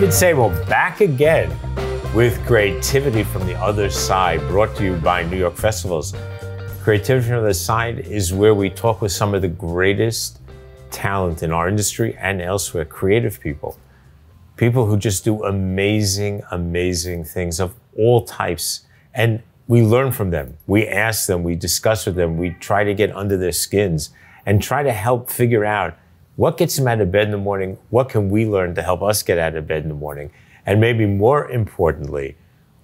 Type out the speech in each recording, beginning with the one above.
David Sable back again with Creativity from the Other Side, brought to you by New York Festivals. Creativity from the Other Side is where we talk with some of the greatest talent in our industry and elsewhere, creative people. People who just do amazing, amazing things of all types. And we learn from them. We ask them, we discuss with them, we try to get under their skins and try to help figure out what gets them out of bed in the morning, what can we learn to help us get out of bed in the morning, and maybe more importantly,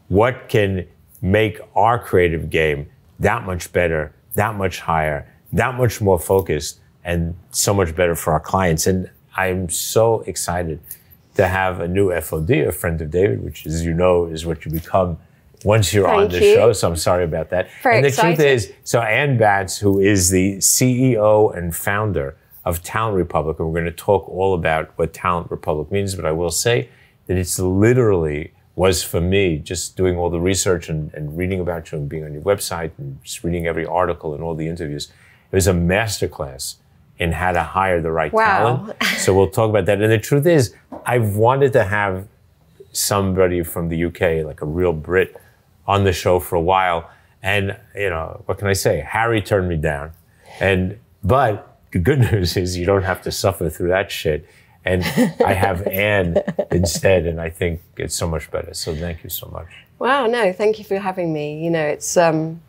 what can make our creative game that much better, that much higher, that much more focused, and so much better for our clients. And I'm so excited to have a new FOD, a friend of David, which, as you know, is what you become once you're on the show. So I'm sorry about that. Very excited. Truth is, so Ann Batz, who is the CEO and founder of Talent Republic, and we're going to talk all about what Talent Republic means, but I will say that it's literally was for me, just doing all the research and reading about you and being on your website and just reading every article and all the interviews. It was a masterclass in how to hire the right talent. So we'll talk about that. And the truth is, I've wanted to have somebody from the UK, like a real Brit, on the show for a while. And, you know, what can I say? Harry turned me down. But the good news is you don't have to suffer through that shit. And I have Ann instead, and I think it's so much better. So thank you so much. Wow, no, thank you for having me. You know, it's, I've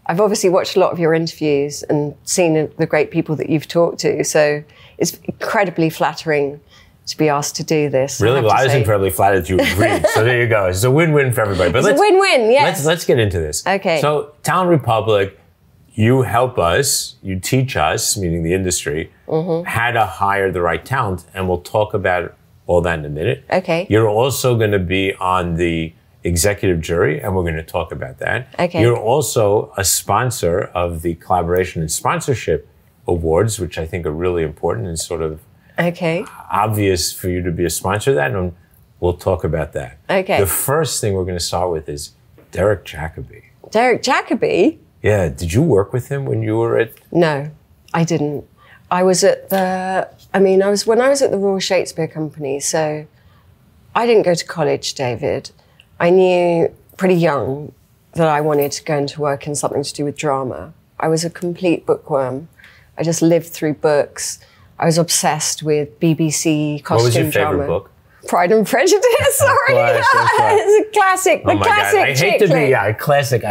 obviously watched a lot of your interviews and seen the great people that you've talked to. So it's incredibly flattering to be asked to do this. Really? Well, I was incredibly flattered you agreed. So there you go. It's a win-win for everybody. But it's a win-win, yes. Let's get into this. Okay. So Talent Republic, you help us, you teach us, meaning the industry, how to hire the right talent. And we'll talk about all that in a minute. Okay. You're also going to be on the executive jury, and we're going to talk about that. Okay. You're also a sponsor of the Collaboration and Sponsorship Awards, which I think are really important and sort of obvious for you to be a sponsor of that, and we'll talk about that. Okay. The first thing we're going to start with is Derek Jacobi. Derek Jacobi? Yeah. Did you work with him when you were at... No, I didn't. I was at the... when I was at the Royal Shakespeare Company, so I didn't go to college, David. I knew pretty young that I wanted to go into work in something to do with drama. I was a complete bookworm. I just lived through books. I was obsessed with BBC costume drama. What was your favorite book? Pride and Prejudice, sorry. It's a classic, the classic. I hate to be, classic.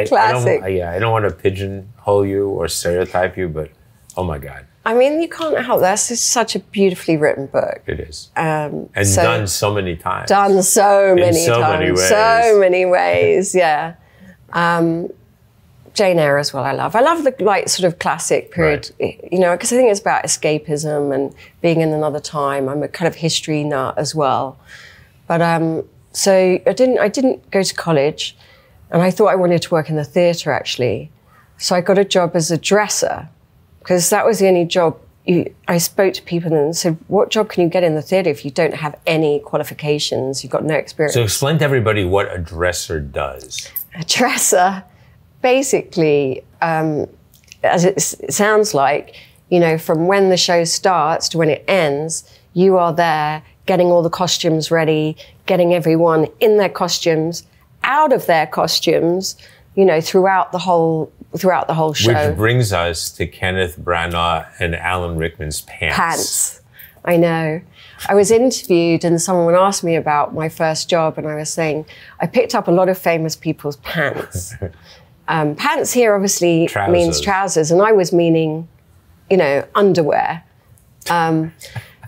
Classic. I don't want to pigeonhole you or stereotype you, but oh my God. I mean, you can't help that. It's such a beautifully written book. It is. And done so many times. Done so many times. Many ways. So many ways, yeah. Jane Eyre as well, I love. I love the sort of classic period, you know, because I think it's about escapism and being in another time. I'm a kind of history nut as well. But so I didn't go to college, and I thought I wanted to work in the theatre actually. So I got a job as a dresser, because that was the only job. I spoke to people and said, what job can you get in the theatre if you don't have any qualifications, you've got no experience? So explain to everybody what a dresser does. A dresser, basically, as it sounds like, you know, from when the show starts to when it ends, you are there getting all the costumes ready, getting everyone in their costumes, out of their costumes, you know, throughout the whole show. Which brings us to Kenneth Branagh and Alan Rickman's pants. Pants. I know. I was interviewed and someone asked me about my first job, and I was saying I picked up a lot of famous people's pants. Pants here obviously means trousers, and I was meaning, you know, underwear.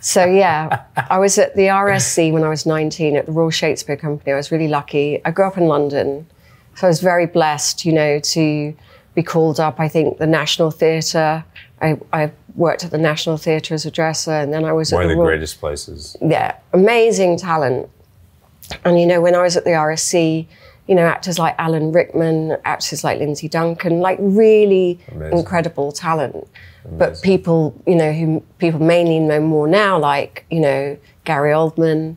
So yeah, I was at the RSC when I was 19 at the Royal Shakespeare Company. I was really lucky. I grew up in London, so I was very blessed, you know, to be called up. I think the National Theatre. I worked at the National Theatre as a dresser, and then I was one at of the greatest places. Yeah, amazing talent. And you know, when I was at the RSC, you know, actors like Alan Rickman, actors like Lindsay Duncan, like really incredible talent. But people, you know, who people mainly know more now, like, you know, Gary Oldman.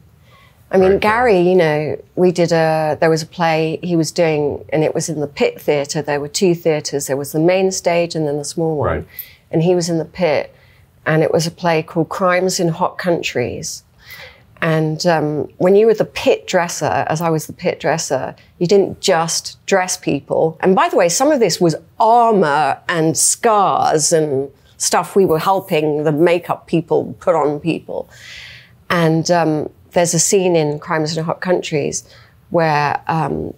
I mean, Gary, you know, there was a play he was doing, and it was in the Pit Theatre. There were two theatres. There was the main stage and then the small one. Right. And he was in the Pit, and it was a play called Crimes in Hot Countries. And when you were the pit dresser, as I was the pit dresser, you didn't just dress people. And by the way, some of this was armor and scars and stuff we were helping the makeup people put on people. And there's a scene in Crimes in Hot Countries where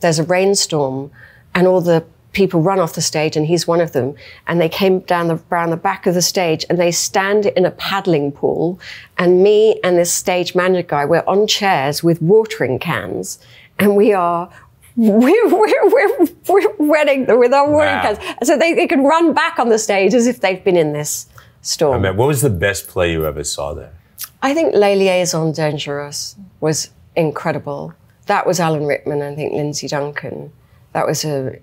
there's a rainstorm and all the people run off the stage, and he's one of them. And they came down around the back of the stage and they stand in a paddling pool. And me and this stage manager guy, we're on chairs with watering cans, and we're wetting them with our watering cans. So they can run back on the stage as if they've been in this storm. I mean, what was the best play you ever saw there? I think Les Liaisons Dangereuses was incredible. That was Alan Rickman, I think Lindsay Duncan. That was a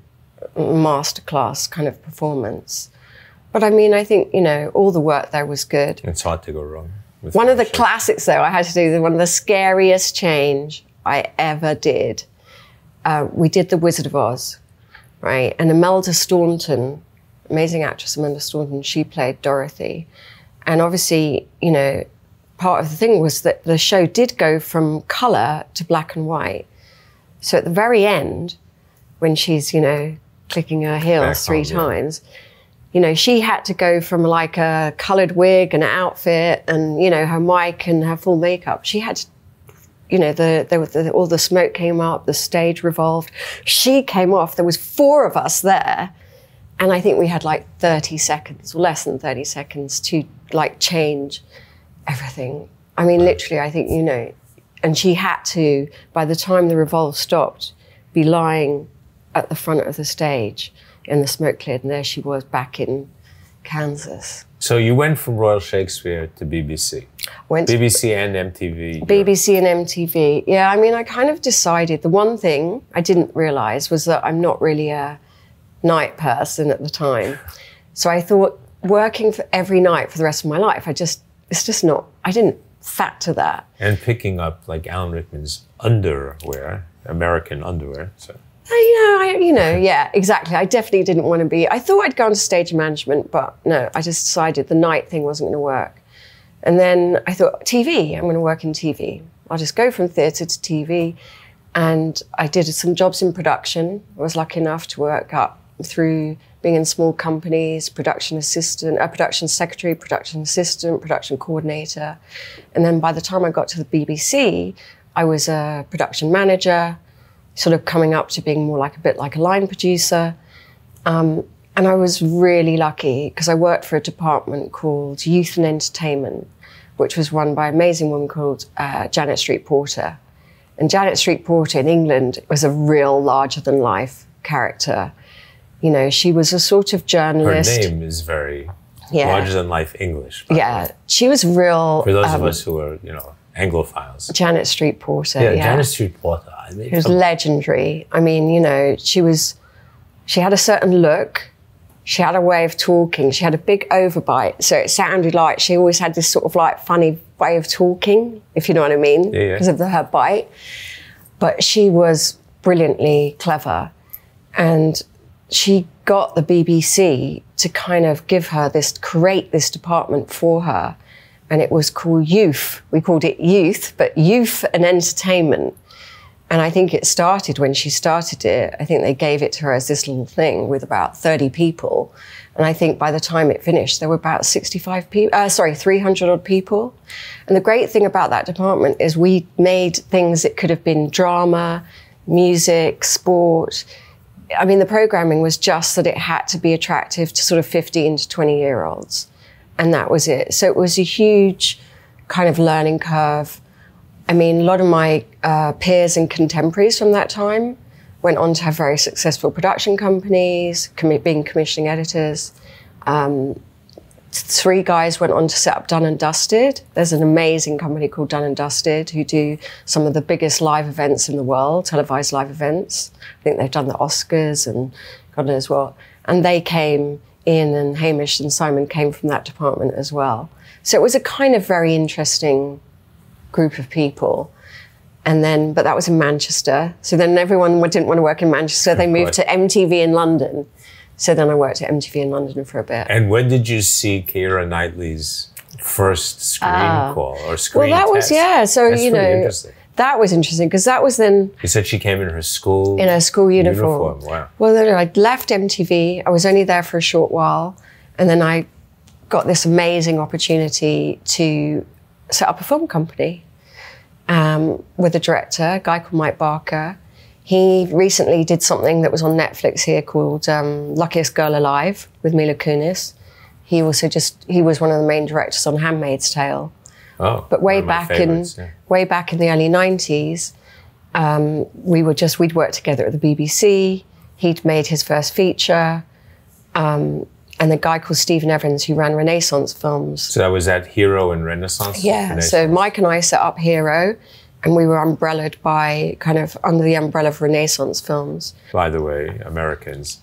masterclass kind of performance. But I mean, I think, you know, all the work there was good. It's hard to go wrong. One of the classics, though, I had to do, one of the scariest change I ever did. We did The Wizard of Oz, right? And Imelda Staunton, amazing actress Imelda Staunton, she played Dorothy. And obviously, you know, part of the thing was that the show did go from colour to black and white. So at the very end, when she's, you know, clicking her heels three times, you know, she had to go from like a coloured wig and an outfit and, you know, her mic and her full makeup. She had to, you know, all the smoke came up, the stage revolved. She came off, there was 4 of us there. And I think we had like 30 seconds, or less than 30 seconds to like change everything. I mean, literally, I think, you know, and she had to, by the time the revolve stopped, be lying at the front of the stage and the smoke cleared, and there she was back in Kansas. So you went from Royal Shakespeare to BBC? BBC and MTV? BBC and MTV, yeah. I mean, I kind of decided, the one thing I didn't realise was that I'm not really a night person at the time. So I thought working for every night for the rest of my life, it's just not, I didn't factor that. And picking up like Alan Rickman's underwear, American underwear, so. You know, yeah, exactly. I definitely didn't want to be, I thought I'd go into stage management, but no, I just decided the night thing wasn't going to work. And then I thought, TV, I'm going to work in TV. I'll just go from theatre to TV. And I did some jobs in production. I was lucky enough to work up through being in small companies, production assistant, production secretary, production assistant, production coordinator. And then by the time I got to the BBC, I was a production manager, sort of coming up to being more like a bit like a line producer. And I was really lucky because I worked for a department called Youth and Entertainment, which was run by an amazing woman called Janet Street Porter. And Janet Street Porter in England was a real larger-than-life character. You know, she was a sort of journalist. Her name is very larger-than-life English. Yeah, she was real. For those of us who are, you know, Anglophiles. Janet Street Porter, yeah. Janet Street Porter. She was legendary. I mean, you know, she had a certain look. She had a way of talking. She had a big overbite. So it sounded like she always had this sort of like funny way of talking, if you know what I mean, because of her bite. But she was brilliantly clever. And she got the BBC to kind of create this department for her. And it was called Youth. We called it Youth, but Youth and Entertainment. And I think it started when she started it. I think they gave it to her as this little thing with about 30 people. And I think by the time it finished, there were about 300 odd people. And the great thing about that department is we made things that could have been drama, music, sport. I mean, the programming was just that it had to be attractive to sort of 15 to 20-year-olds. And that was it. So it was a huge kind of learning curve. I mean, a lot of my peers and contemporaries from that time went on to have very successful production companies, being commissioning editors. 3 guys went on to set up Dun & Dusted. There's an amazing company called Dun & Dusted who do some of the biggest live events in the world, televised live events. I think they've done the Oscars and God knows what. And they came, Ian and Hamish and Simon came from that department as well. So it was a kind of very interesting group of people. And then, but that was in Manchester. So then everyone didn't want to work in Manchester. They moved to MTV in London. So then I worked at MTV in London for a bit. And when did you see Keira Knightley's first screen call or screen Well, that test? was, yeah. So, That's interesting. That was interesting because that was then... You said she came in her school... In her school uniform. Wow. Well, then I'd left MTV. I was only there for a short while. And then I got this amazing opportunity to set up a film company with a director, a guy called Mike Barker. He recently did something that was on Netflix here called Luckiest Girl Alive with Mila Kunis. He was one of the main directors on Handmaid's Tale. Oh, but way back in the early 90s, we'd worked together at the BBC. He'd made his first feature, and a guy called Stephen Evans who ran Renaissance Films. So that was at Hero and Renaissance? Yeah. Renaissance. So Mike and I set up Hero, and we were umbrellaed by under the umbrella of Renaissance Films. By the way, Americans,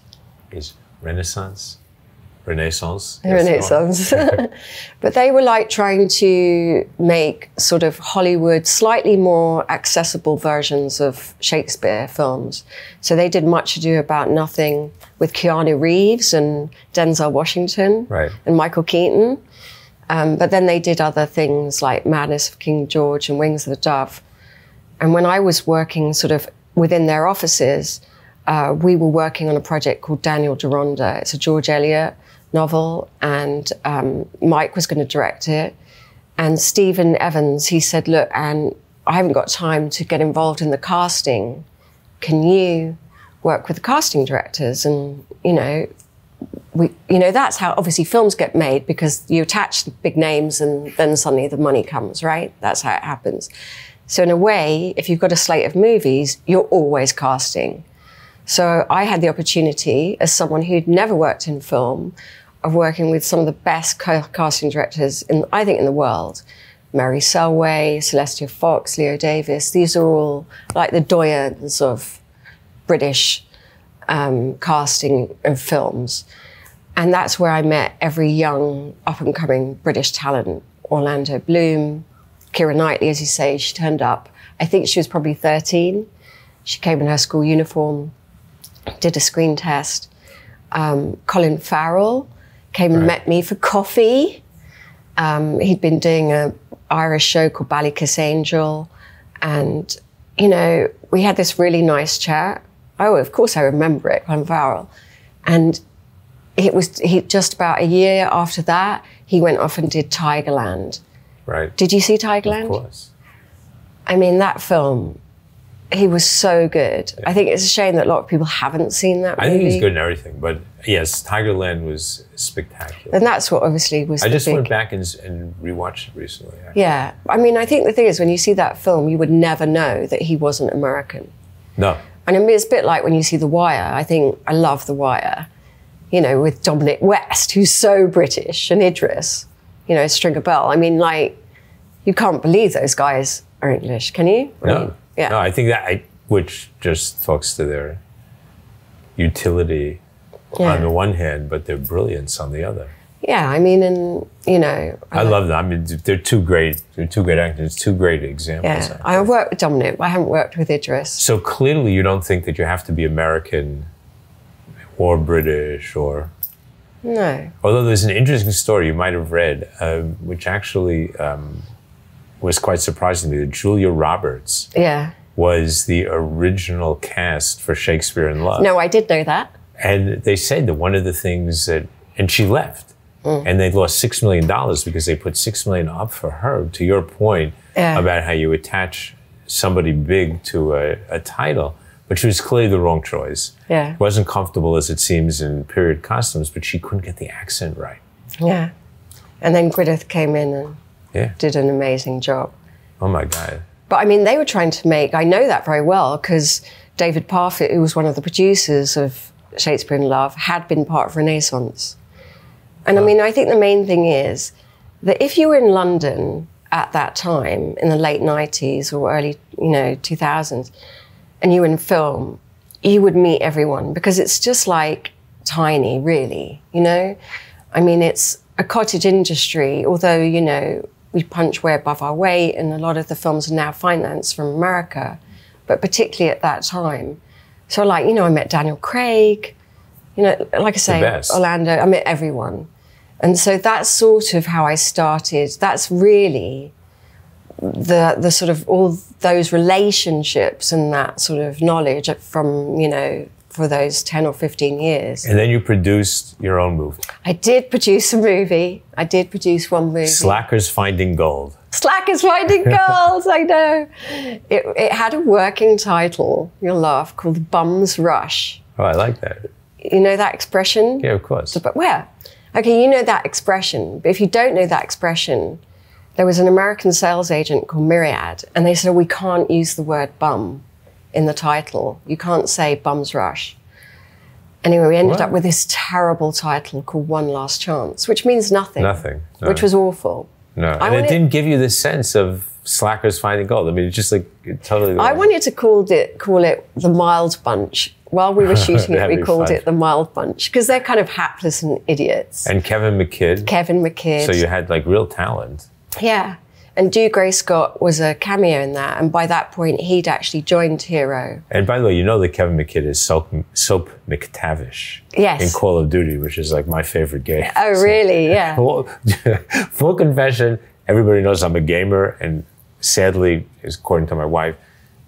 is Renaissance? Renaissance. But they were like trying to make sort of Hollywood slightly more accessible versions of Shakespeare films. So they did Much Ado About Nothing with Keanu Reeves and Denzel Washington and Michael Keaton. But then they did other things like Madness of King George and Wings of the Dove. And when I was working sort of within their offices, we were working on a project called Daniel Deronda. It's a George Eliot novel, and Mike was going to direct it. And Stephen Evans, he said, look, Anne, I haven't got time to get involved in the casting. Can you work with the casting directors? And, that's how obviously films get made, because you attach the big names and then suddenly the money comes, right? That's how it happens. So in a way, if you've got a slate of movies, you're always casting. So I had the opportunity, as someone who'd never worked in film, of working with some of the best casting directors, I think, in the world. Mary Selway, Celestia Fox, Leo Davis. These are all like the doyens of British casting of films. And that's where I met every young, up-and-coming British talent. Orlando Bloom, Keira Knightley, as you say, she turned up. I think she was probably 13. She came in her school uniform, did a screen test. Colin Farrell came and met me for coffee. He'd been doing an Irish show called Ballykiss Angel. And, we had this really nice chat. Oh, of course I remember it, Colin Farrell. And he just about a year after that, he went off and did Tigerland. Right. Did you see Tigerland? Of course. I mean, that film, he was so good. Yeah. I think it's a shame that a lot of people haven't seen that movie. I think he's good in everything, but yes, Tigerland was spectacular. And that's what obviously was I just went back and rewatched it recently. Actually. Yeah. I mean, I think the thing is, when you see that film, you would never know that he wasn't American. No. And I mean, it's a bit like when you see The Wire. I love The Wire, with Dominic West, who's so British, and Idris, Stringer Bell. I mean, like, you can't believe those guys are English, can you? No. No, I think which just talks to their utility on the one hand, but their brilliance on the other. Yeah, I mean, and I love them. I mean, they're two great actors, two great examples. Yeah, I've worked with Dominic, but I haven't worked with Idris. So clearly, you don't think that you have to be American or British or. No. Although there's an interesting story you might have read, which actually. Was quite surprising to me that Julia Roberts was the original cast for Shakespeare in Love. No, I did know that. And they said that one of the things and she left, and they lost $6 million because they put $6 million up for her, to your point about how you attach somebody big to a title, but she was clearly the wrong choice. Yeah. Wasn't comfortable, as it seems, in period costumes, but she couldn't get the accent right. Yeah. And then Gwyneth came in and did an amazing job. Oh my God. But I mean, they were trying to I know that very well, because David Parfitt, who was one of the producers of Shakespeare in Love, had been part of Renaissance. And I mean, I think the main thing is that if you were in London at that time, in the late 90s or early, 2000s, and you were in film, you would meet everyone, because it's just like tiny, really, I mean, it's a cottage industry, although, we punch way above our weight, and a lot of the films are now financed from America, but particularly at that time. So I met Daniel Craig, like I say, Orlando, I met everyone. And so that's sort of how I started. That's really the sort of all those relationships and that sort of knowledge from, you know, for those 10 or 15 years. And then you produced your own movie. I did produce a movie. I did produce one movie. Slackers Finding Gold. Slackers Finding Gold, I know. It had a working title, you'll laugh, called Bum's Rush. Oh, I like that. You know that expression? Yeah, of course. But where? Okay, you know that expression, but if you don't know that expression, there was an American sales agent called Myriad, and they said, we can't use the word bum in the title. You can't say Bum's Rush. Anyway, we ended up with this terrible title called One Last Chance, which means nothing. Nothing. No. Which was awful. No, and it didn't give you the sense of Slackers Finding Gold. I mean, it's just like totally... I wanted to call it the Mild Bunch. While we were shooting it, we called it the Mild Bunch, because they're kind of hapless and idiots. And Kevin McKidd. Kevin McKidd. So you had like real talent. Yeah. And Do Gray Scott was a cameo in that. And by that point, he'd actually joined Hero. And by the way, you know that Kevin McKidd is Soap McTavish. Yes. In Call of Duty, which is like my favorite game. Oh, so, really? Yeah. Full confession, everybody knows I'm a gamer. And sadly, according to my wife,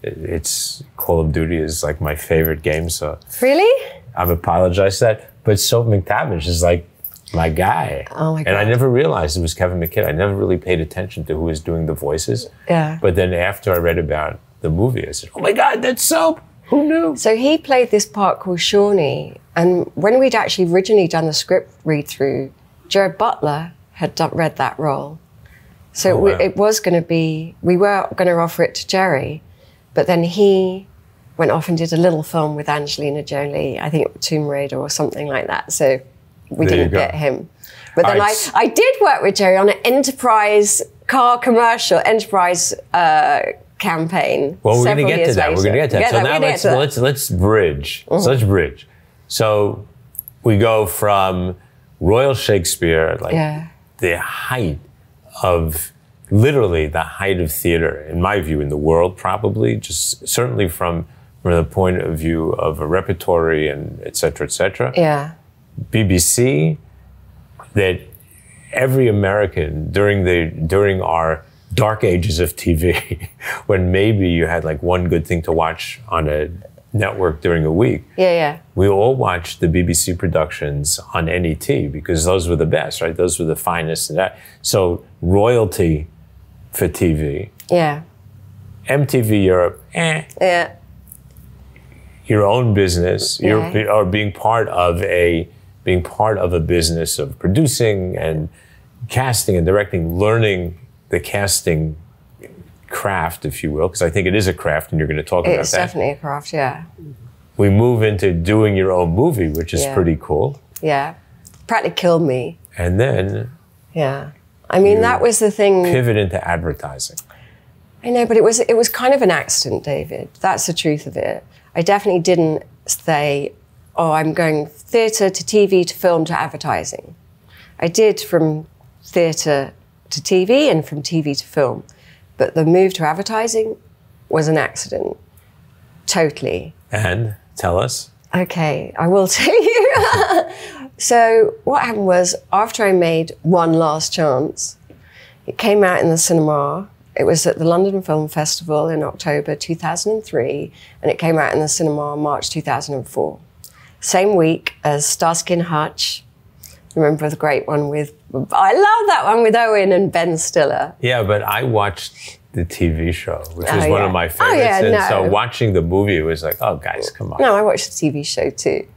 it's Call of Duty is like my favorite game. So really? I've apologized for that. But Soap McTavish is like my guy. Oh my God. And I never realized it was Kevin McKidd. I never really paid attention to who was doing the voices. Yeah. But then after I read about the movie, I said, oh my God, that's Soap. Who knew? So he played this part called Shawnee. And when we'd actually originally done the script read-through, Jared Butler had read that role. So it was going to be, we were going to offer it to Jerry, but then he went off and did a little film with Angelina Jolie, I think Tomb Raider or something like that. So we didn't get him. But then I did work with Jerry on an Enterprise car commercial, Enterprise campaign. Well, we're going to get to that. We're going to get to that. So now let's bridge. So let's bridge. So we go from Royal Shakespeare, like the height of, literally the height of theater, in my view, in the world probably, just certainly from the point of view of a repertory and et cetera, et cetera. Yeah. BBC, that every American during our dark ages of TV, when maybe you had like one good thing to watch on a network during a week. Yeah. We all watched the BBC productions on NET because those were the best, right? Those were the finest. And that. So royalty for TV. Yeah. MTV Europe, Yeah. Your own business, or being part of a business of producing and casting and directing, learning the casting craft, if you will, because I think it is a craft, and you're going to talk about that. It's definitely a craft, yeah. We move into doing your own movie, which is pretty cool. Yeah, practically killed me. And then, yeah, I mean that was the thing. Pivot into advertising. I know, but it was kind of an accident, David. That's the truth of it. I definitely didn't say, oh, I'm going theatre to TV to film to advertising. I did from theatre to TV and from TV to film. But the move to advertising was an accident. Totally. And tell us. Okay, I will tell you. So what happened was, after I made One Last Chance, it came out in the cinema. It was at the London Film Festival in October 2003, and it came out in the cinema in March 2004. Same week as Starsky and Hutch. Remember the great one with, I love that one with Owen and Ben Stiller. Yeah, but I watched the TV show, which was one of my favorites. So watching the movie, it was like, oh, guys, come on. No, I watched the TV show too.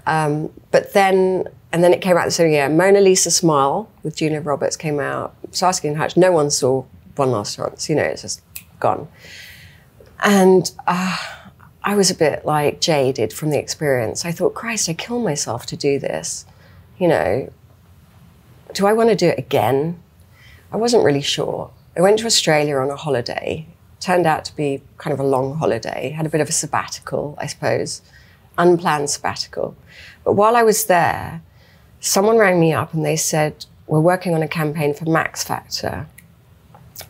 But then it came out, so yeah, Mona Lisa Smile with Julia Roberts came out. Starsky and Hutch, no one saw One Last Chance, it's just gone. And I was a bit like jaded from the experience. I thought, Christ, I killed myself to do this. Do I want to do it again? I wasn't really sure. I went to Australia on a holiday. Turned out to be kind of a long holiday. Had a bit of a sabbatical, I suppose. Unplanned sabbatical. But while I was there, someone rang me up and they said, we're working on a campaign for Max Factor.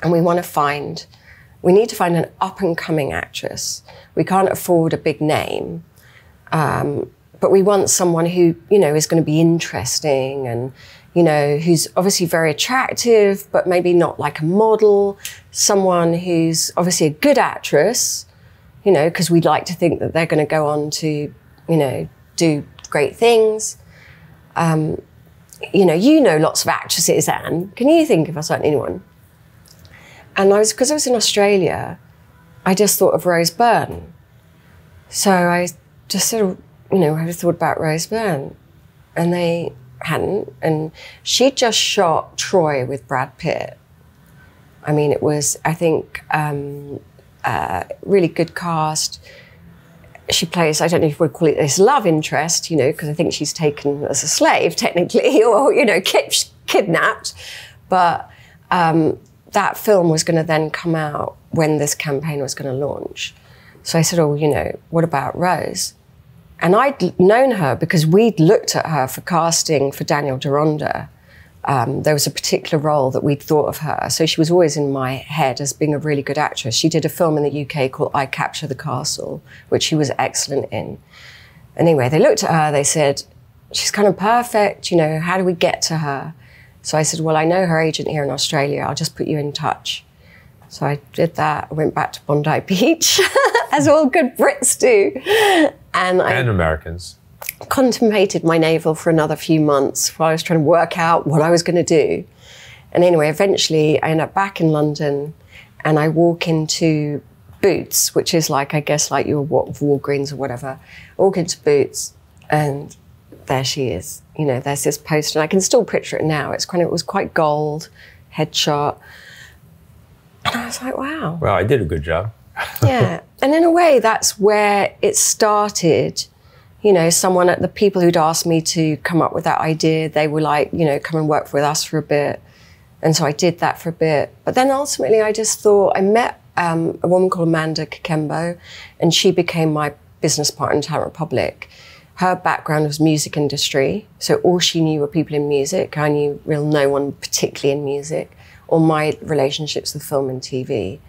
And we need to find an up-and-coming actress. We can't afford a big name. But we want someone who, is going to be interesting and, you know, who's obviously very attractive, but maybe not like a model, someone who's obviously a good actress, you know, because we'd like to think that they're going to go on to, you know, do great things. You know lots of actresses, Anne. Can you think of anyone? And because I was in Australia, I just thought of Rose Byrne. So I just sort of, you know, I thought about Rose Byrne, and they hadn't. And she'd just shot Troy with Brad Pitt. I mean, it was, I think, really good cast. She plays, I don't know if you would call it this love interest, you know, because I think she's taken as a slave, technically, or, you know, kidnapped. But that film was going to then come out when this campaign was going to launch. So I said, oh, you know, what about Rose? And I'd known her because we'd looked at her for casting for Daniel Deronda. There was a particular role that we'd thought of her. So she was always in my head as being a really good actress. She did a film in the UK called I Capture the Castle, which she was excellent in. Anyway, they looked at her, they said, she's kind of perfect, you know, how do we get to her? So I said, well, I know her agent here in Australia, I'll just put you in touch. So I did that, I went back to Bondi Beach, as all good Brits do. And Americans. Contemplated my navel for another few months while I was trying to work out what I was going to do. And anyway, eventually I end up back in London and I walk into Boots, which is like, I guess, like your Walgreens or whatever. I walk into Boots and there she is. You know, there's this poster and I can still picture it now. It was quite gold, headshot. And I was like, wow. Well, I did a good job. Yeah. And in a way, that's where it started. You know, the people who'd asked me to come up with that idea, they were like, you know, come and work with us for a bit. And so I did that for a bit. But then ultimately I just thought, I met a woman called Amanda Kakembo, and she became my business partner in Talent Republic. Her background was music industry. So all she knew were people in music. I knew no one particularly in music, or my relationships with film and TV.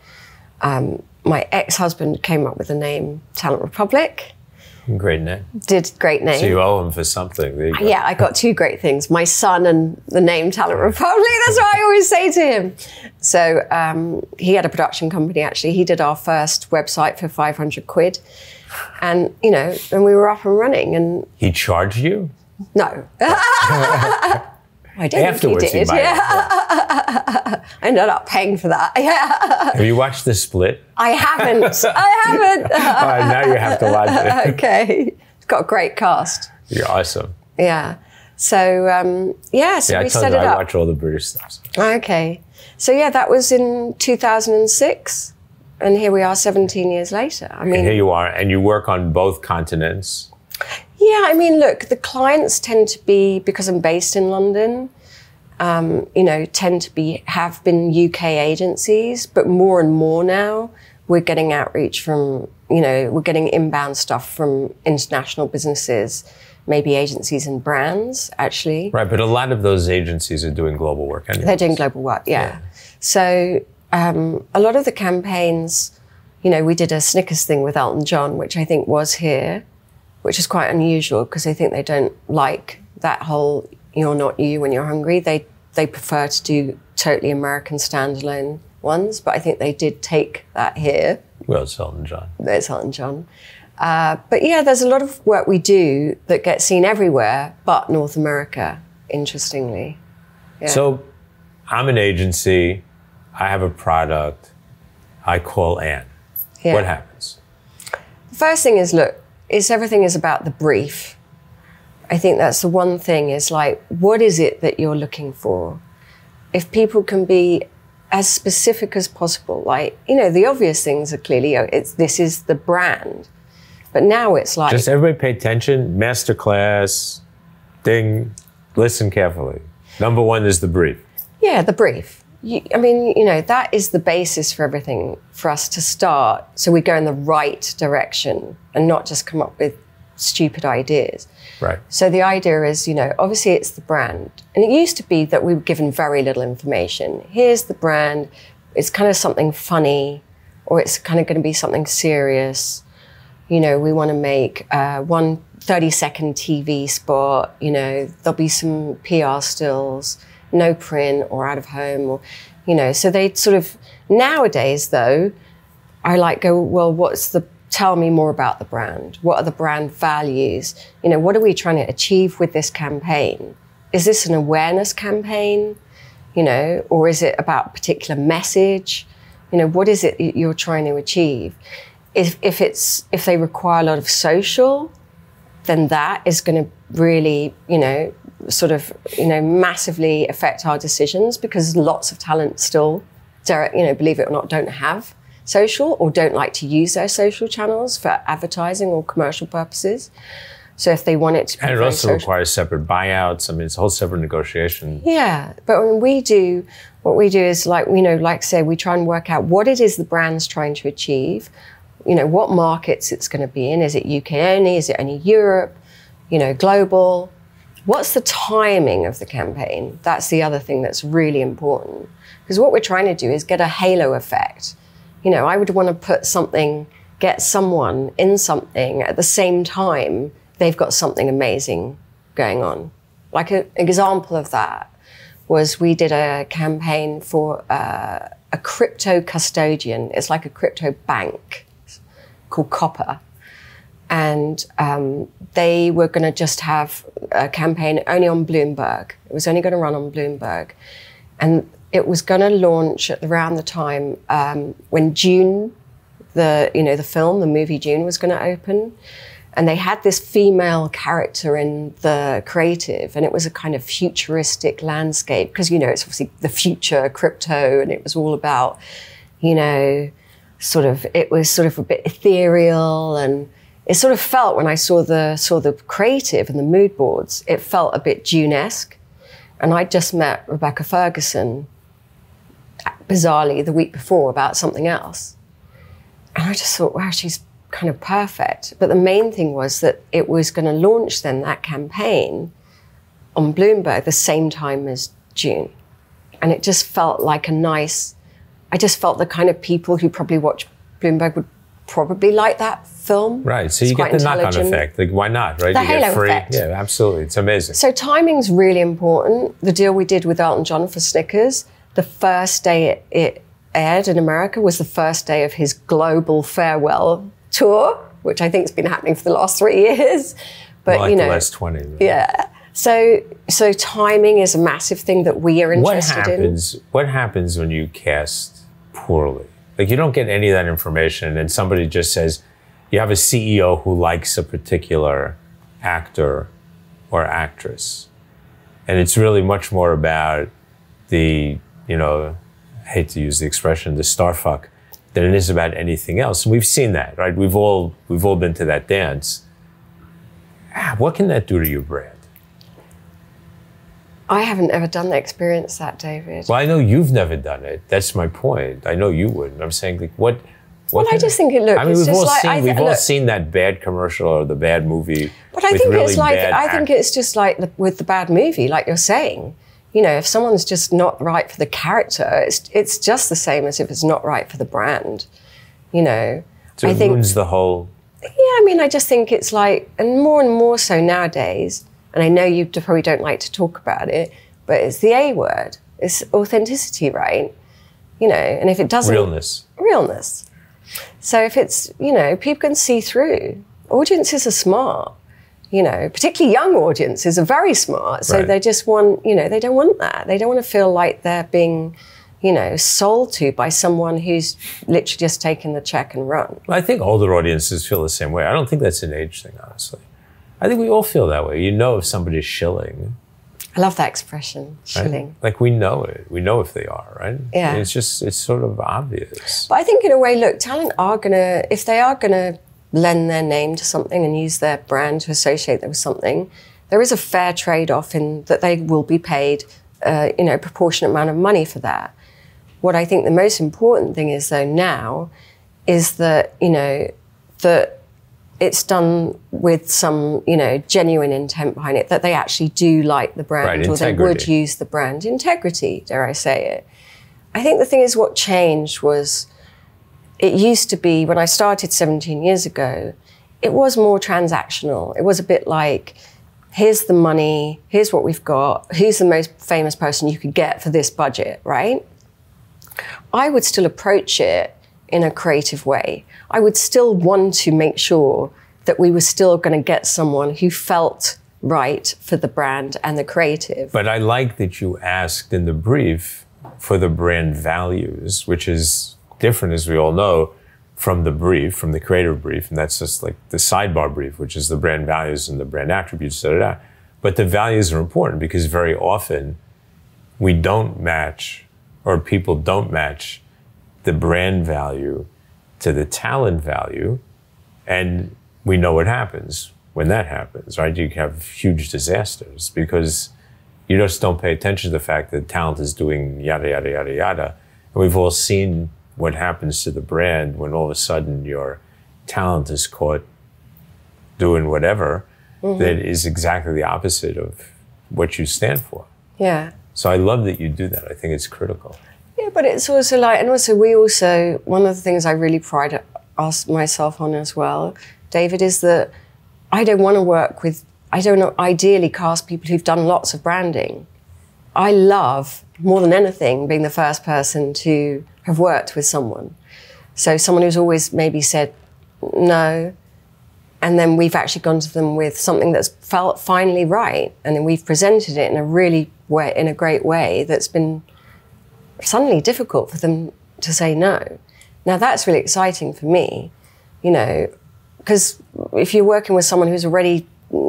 My ex-husband came up with the name Talent Republic. Great name. Great name. So you owe him for something. There you go. Yeah, I got two great things. My son and the name Talent Republic. That's what I always say to him. So he had a production company, actually. He did our first website for 500 quid. And, you know, and we were up and running. And he charged you? No. I don't Afterwards, think he did. Yeah. I ended up paying for that. Yeah. Have you watched The Split? I haven't. I haven't. All right, now you have to watch it. Okay. It's got a great cast. You're awesome. Yeah. So, so we set it up. I watch all the British stuff. Okay. So, yeah, that was in 2006. And here we are 17 years later. I mean, and here you are, and you work on both continents. Yeah, I mean, look, the clients tend to be, because I'm based in London, you know, have been UK agencies, but more and more now we're getting outreach from, you know, we're getting inbound stuff from international businesses, maybe agencies and brands, actually. Right, but a lot of those agencies are doing global work anyways. They're doing global work, yeah. So a lot of the campaigns, you know, we did a Snickers thing with Elton John, which I think was here, which is quite unusual because I think they don't like that whole "you're not you when you're hungry." They prefer to do totally American standalone ones, but I think they did take that here. Well, it's Elton John. It's Elton John. But yeah, there's a lot of work we do that gets seen everywhere but North America, interestingly. Yeah. So I'm an agency, I have a product, I call Anne. Yeah. What happens? The first thing is, look, everything is about the brief. I think that's the one thing, is like, what is it that you're looking for? If people can be as specific as possible, like, you know, the obvious things are clearly, this is the brand. But now it's like... Just everybody pay attention, masterclass, ding, listen carefully. Number one is the brief. Yeah, the brief. I mean, you know, that is the basis for everything for us to start, so we go in the right direction and not just come up with stupid ideas. Right. So the idea is, you know, obviously it's the brand. And it used to be that we were given very little information. Here's the brand. It's kind of something funny, or it's kind of going to be something serious. You know, we want to make one 30-second TV spot, you know, there'll be some PR stills, no print or out of home, or, you know, so they sort of, nowadays though, I like go, well, tell me more about the brand. What are the brand values? You know, what are we trying to achieve with this campaign? Is this an awareness campaign, you know, or is it about a particular message? You know, what is it you're trying to achieve? If they require a lot of social, then that is going to really, you know, sort of, you know, massively affect our decisions, because lots of talent still, you know, believe it or not, don't have social or don't like to use their social channels for advertising or commercial purposes. So if they want it to be, and it also requires separate buyouts. I mean, it's a whole separate negotiation. Yeah, but when what we do is, like, you know, like say, we try and work out what it is the brand's trying to achieve. You know, what markets it's going to be in. Is it UK only? Is it only Europe? You know, global? What's the timing of the campaign? That's the other thing that's really important. Because what we're trying to do is get a halo effect. You know, I would want to get someone in something at the same time they've got something amazing going on. Like an example of that was we did a campaign for a crypto custodian. It's like a crypto bank called Copper. And they were going to just have a campaign only on Bloomberg. It was only going to run on Bloomberg. And it was going to launch at around the time when June, the movie June was going to open. And they had this female character in the creative, and it was a kind of futuristic landscape, because, you know, it's obviously the future crypto, and it was all about, you know, it was sort of a bit ethereal, and it sort of felt, when I saw the creative and the mood boards, it felt a bit June-esque. And I just met Rebecca Ferguson, bizarrely, the week before about something else. And I just thought, wow, she's kind of perfect. But the main thing was that it was going to launch then, that campaign, on Bloomberg the same time as June. And it just felt like I just felt the kind of people who probably watch Bloomberg would probably like that film. Right, so you get the knock-on effect. Like, why not, right? The you halo get free. effect. Yeah, absolutely. It's amazing. So timing's really important. The deal we did with Elton John for Snickers, the first day it aired in America was the first day of his global farewell tour, which I think has been happening for the last 3 years. But, like, you know, the last 20. Right? Yeah. So timing is a massive thing that we are interested in. What happens when you cast poorly? Like, you don't get any of that information, and somebody just says, you have a CEO who likes a particular actor or actress. And it's really much more about the, you know, I hate to use the expression, the star fuck, than it is about anything else. And we've seen that, right? We've all been to that dance. What can that do to your brand? I haven't ever done that, experienced that, David. Well, I know you've never done it. That's my point. I know you wouldn't. I'm saying, like, what well, I just think it looks. I mean, we've all seen that bad commercial or the bad movie. But I think it's like, I think it's just like with the bad movie, like you're saying. You know, if someone's just not right for the character, it's just the same as if it's not right for the brand. You know, so it ruins the whole. Yeah, I mean, I just think it's like, and more so nowadays. And I know you probably don't like to talk about it, but it's the A word. It's authenticity, right? You know, and if it doesn't... Realness. So if it's, you know, people can see through. Audiences are smart, you know, particularly young audiences are very smart. So They just want, you know, they don't want that. They don't want to feel like they're being, you know, sold to by someone who's literally just taken the check and run. Well, I think older audiences feel the same way. I don't think that's an age thing, honestly. I think we all feel that way. You know if somebody's shilling. I love that expression, shilling. Right? Like, we know it. We know if they are, right? Yeah. And it's sort of obvious. But I think in a way, look, talent are gonna, if they are gonna lend their name to something and use their brand to associate them with something, there is a fair trade-off in that they will be paid, you know, a proportionate amount of money for that. What I think the most important thing is, though, now, is that, you know, that it's done with some, you know, genuine intent behind it, that they actually do like the brand, or they would use the brand. Integrity, dare I say it. I think the thing is, what changed was, it used to be, when I started 17 years ago, it was more transactional. It was a bit like, here's the money, here's what we've got, who's the most famous person you could get for this budget, right? I would still approach it in a creative way. I would still want to make sure that we were still going to get someone who felt right for the brand and the creative. But I like that you asked in the brief for the brand values, which is different, as we all know, from the brief, from the creative brief, and that's just like the sidebar brief, which is the brand values and the brand attributes, da, da, da. But the values are important because very often we don't match, or people don't match, the brand value to the talent value, and we know what happens when that happens, right? You have huge disasters because you just don't pay attention to the fact that talent is doing yada, yada, yada, yada. And we've all seen what happens to the brand when all of a sudden your talent is caught doing whatever that is exactly the opposite of what you stand for. Yeah. So I love that you do that. I think it's critical. Yeah, but it's also like, and also we also, one of the things I really pride myself on as well, David, is that I don't want to work with, I don't ideally cast people who've done lots of branding. I love, more than anything, being the first person to have worked with someone. So someone who's always maybe said no, and then we've actually gone to them with something that's felt finally right, and then we've presented it in a great way that's been suddenly difficult for them to say no. Now that's really exciting for me, you know, because if you're working with someone who's already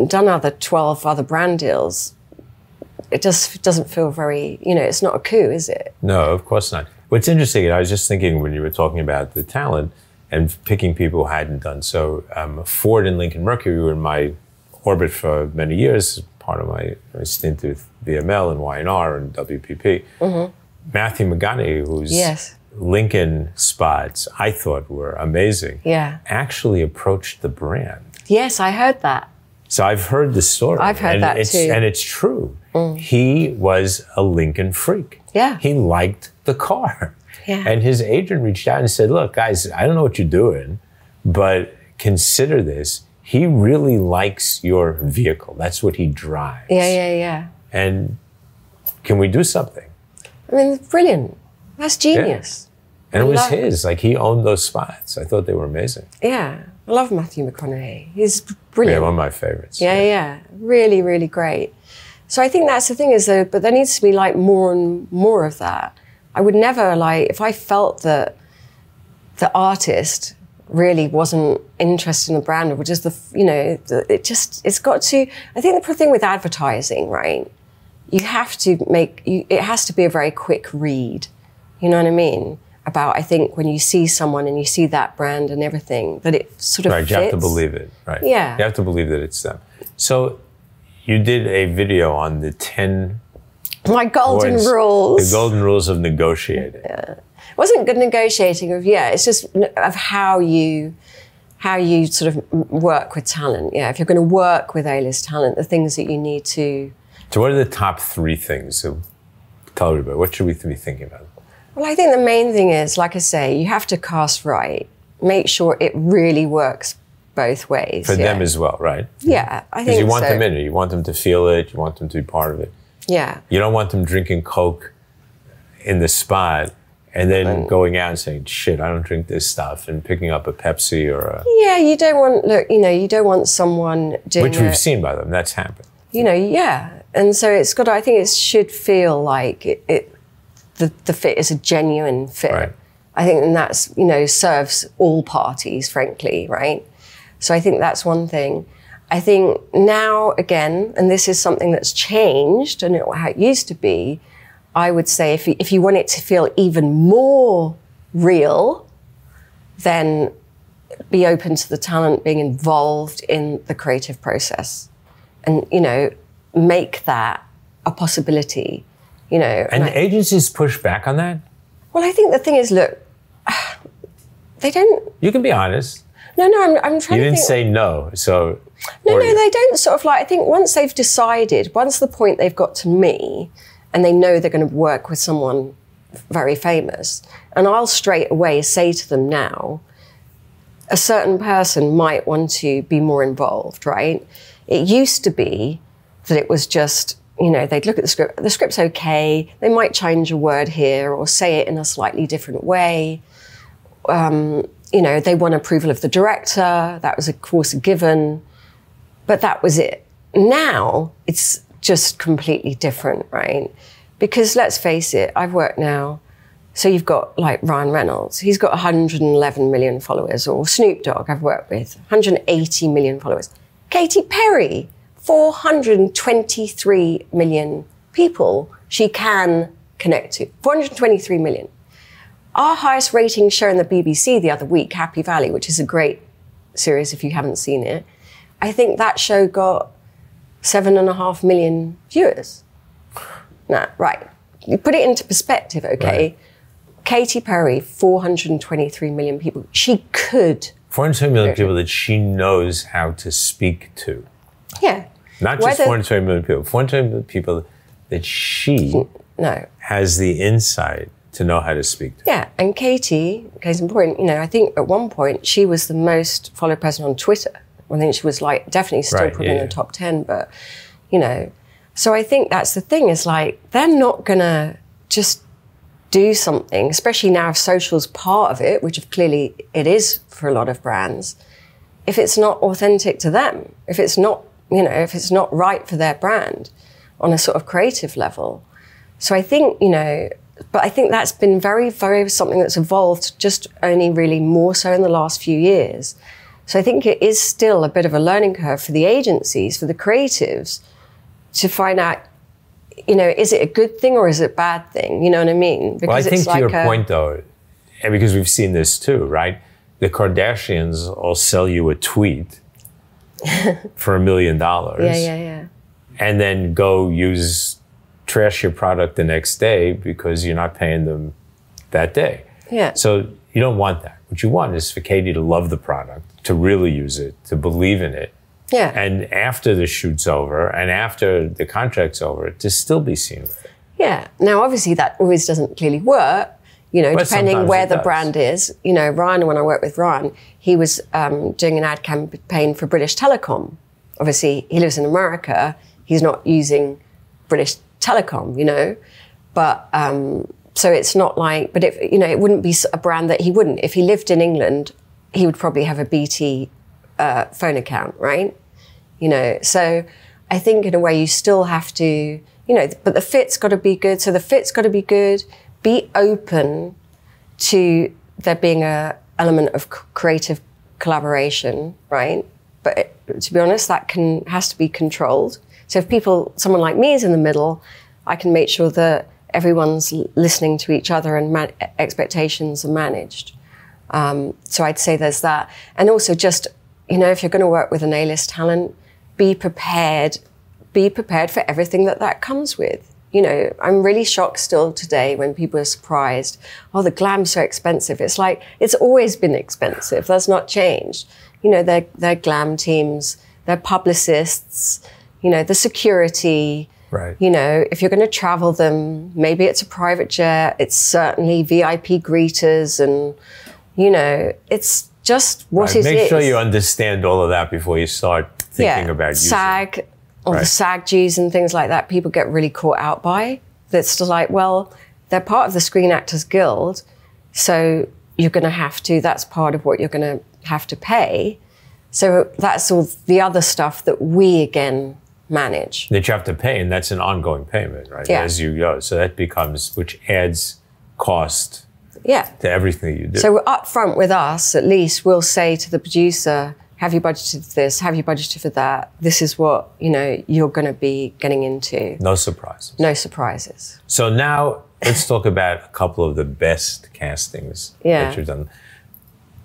done 12 other brand deals, it just doesn't feel very, you know, it's not a coup, is it? No, of course not. What's interesting, I was just thinking when you were talking about the talent and picking people who hadn't done so, Ford and Lincoln Mercury were in my orbit for many years, part of my stint with VML and Y&R and WPP. Matthew McConaughey, whose Lincoln spots I thought were amazing, actually approached the brand. Yes, I heard that. So I've heard the story. I've heard that too. And it's true. He was a Lincoln freak. Yeah. He liked the car. Yeah. And his agent reached out and said, look, guys, I don't know what you're doing, but consider this. He really likes your vehicle. That's what he drives. Yeah. And can we do something? I mean, it's brilliant. That's genius. And it was his. Like, he owned those spots. I thought they were amazing. Yeah. I love Matthew McConaughey. He's brilliant. Yeah, one of my favorites. Yeah. Really, really great. So I think that's the thing is, though, but there needs to be like more and more of that. I would never if I felt that the artist really wasn't interested in the brand, or just it's got to, I think the thing with advertising, right? You have to it has to be a very quick read. You know what I mean? About, I think when you see someone and you see that brand and everything, that it sort of fits. You have to believe it, right? Yeah. You have to believe that it's them. So you did a video on the 10... My golden rules. The golden rules of negotiating. Yeah. It wasn't good negotiating it's just of how you sort of work with talent. Yeah, if you're going to work with A-list talent, the things that you need to... So what are the top 3 things? So tell everybody, what should we be thinking about? Well, I think the main thing is, like I say, you have to cast right. Make sure it really works both ways. For them as well, right? Yeah, I think so. Because you want them in it. You want them to feel it. You want them to be part of it. Yeah. You don't want them drinking Coke in the spot and then going out and saying, shit, I don't drink this stuff, and picking up a Pepsi or a... Yeah, you don't want, you don't want someone doing Which we've seen by them. That's happened. And so it's got, I think it should feel like the fit is a genuine fit. Right. I think and that's, serves all parties, frankly, right? So I think that's one thing. I think now, again, and this is something that's changed and how it used to be, I would say if you want it to feel even more real, then be open to the talent being involved in the creative process. And, make that a possibility, And agencies push back on that? Well, I think the thing is, look, they don't... You can be honest. No, I'm trying to think... You didn't say no, so... No, they don't sort of I think once they've decided, once the point they've got to me, and they know they're going to work with someone very famous, and I'll straight away say to them now, a certain person might want to be more involved, right? It used to be that it was just, you know, they'd look at the script's okay, they might change a word here or say it in a slightly different way. You know, they want approval of the director, that was of course a given, but that was it. Now, it's just completely different, right? Because let's face it, I've worked now, so you've got like Ryan Reynolds, he's got 111 million followers, or Snoop Dogg I've worked with, 180 million followers. Katy Perry, 423 million people she can connect to, 423 million. Our highest rating show in the BBC the other week, Happy Valley, which is a great series if you haven't seen it, I think that show got 7.5 million viewers. Nah, right. You put it into perspective, okay? Right. Katy Perry, 423 million people. She could. 420 million people that she knows how to speak to. Yeah. Not just 420 million people. 420 million people that she has the insight to know how to speak to. Yeah, and Katie, case in point, you know, I think at one point she was the most followed person on Twitter. I think she was like definitely still probably in the top 10, but you know, so I think that's the thing is like, they're not gonna just do something, especially now if social's part of it, which clearly it is for a lot of brands, if it's not authentic to them, if it's not, you know, if it's not right for their brand on a sort of creative level. So I think, you know, but I think that's been very, very something that's evolved just only really more so in the last few years. So I think it is still a bit of a learning curve for the agencies, for the creatives, to find out, you know, is it a good thing or is it a bad thing? You know what I mean? Because well, I think to your point though, and because we've seen this too, right? The Kardashians will sell you a tweet for $1 million. Yeah. And then go trash your product the next day because you're not paying them that day. Yeah. So you don't want that. What you want is for Katie to love the product, to really use it, to believe in it. Yeah. And after the shoot's over and after the contract's over, to still be seen with it. Yeah. Now, obviously, that always doesn't clearly work, you know, but depending where the brand is. You know, Ryan, when I worked with Ryan, he was doing an ad campaign for British Telecom. Obviously, he lives in America. He's not using British Telecom, you know, but so it's not like, but if, you know, it wouldn't be a brand that he wouldn't. If he lived in England, he would probably have a BT phone account, right? You know, so I think in a way you still have to, you know, but the fit's got to be good. So the fit's got to be good. Be open to there being a element of creative collaboration, right? But to be honest, that has to be controlled. So if someone like me is in the middle, I can make sure that everyone's listening to each other and expectations are managed. So I'd say there's that. And also just, you know, if you're going to work with an A-list talent, be prepared for everything that comes with. You know, I'm really shocked still today when people are surprised, oh, the glam's so expensive. It's like, it's always been expensive. That's not changed. You know, they're glam teams, they're publicists, you know, the security. Right. You know, if you're going to travel them, maybe it's a private jet, it's certainly VIP greeters and, you know, it's just what it is. Make sure you understand all of that before you start thinking about using SAG, or the SAG dues and things like that, people get really caught out by. That's still like, well, they're part of the Screen Actors Guild, so you're going to have to, that's part of what you're going to have to pay. So that's all the other stuff that we, again, manage. That you have to pay, and that's an ongoing payment, right? Yeah. As you go. So that becomes, which adds cost to everything you do. So we're up front with us, at least, we'll say to the producer, have you budgeted for this? Have you budgeted for that? This is what, you know, you're going to be getting into. No surprises. No surprises. So now let's talk about a couple of the best castings that you've done.